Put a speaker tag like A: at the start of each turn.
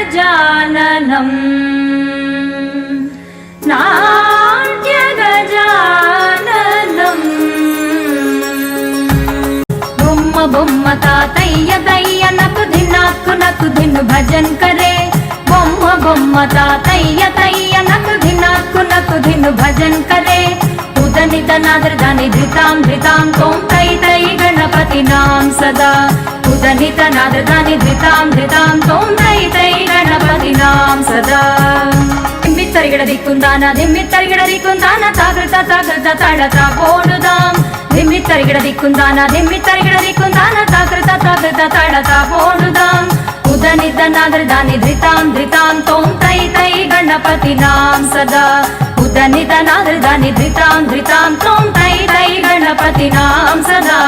A: गजाननम् नाट्य गजाननम् बोम्म बोम्म तातय्य दय्य नकु धिनु भजन करे बोम्म बोम्म तातय्य दय्य नकु धिनु भजन करे उदनित नादर दानि धृतां धृतां तों तै तै गणपतिनां सदा उदनित नादर दानि धृतां धृतां तों तै तै गणपतिनां सदा दिम्मित्तरिगिडदि कुंदान ताकृत ताड़ता पोडुदां दिम्मित्तरिगिडदि कुंदान ताकृत ताड़ता पोडुदां उदनित नादर दानि धृतां धृतां तों तै तै गणपतिनां सदा उदनित नादर दानि धृतां धृतां तों तै तै गणपतिनां सदा।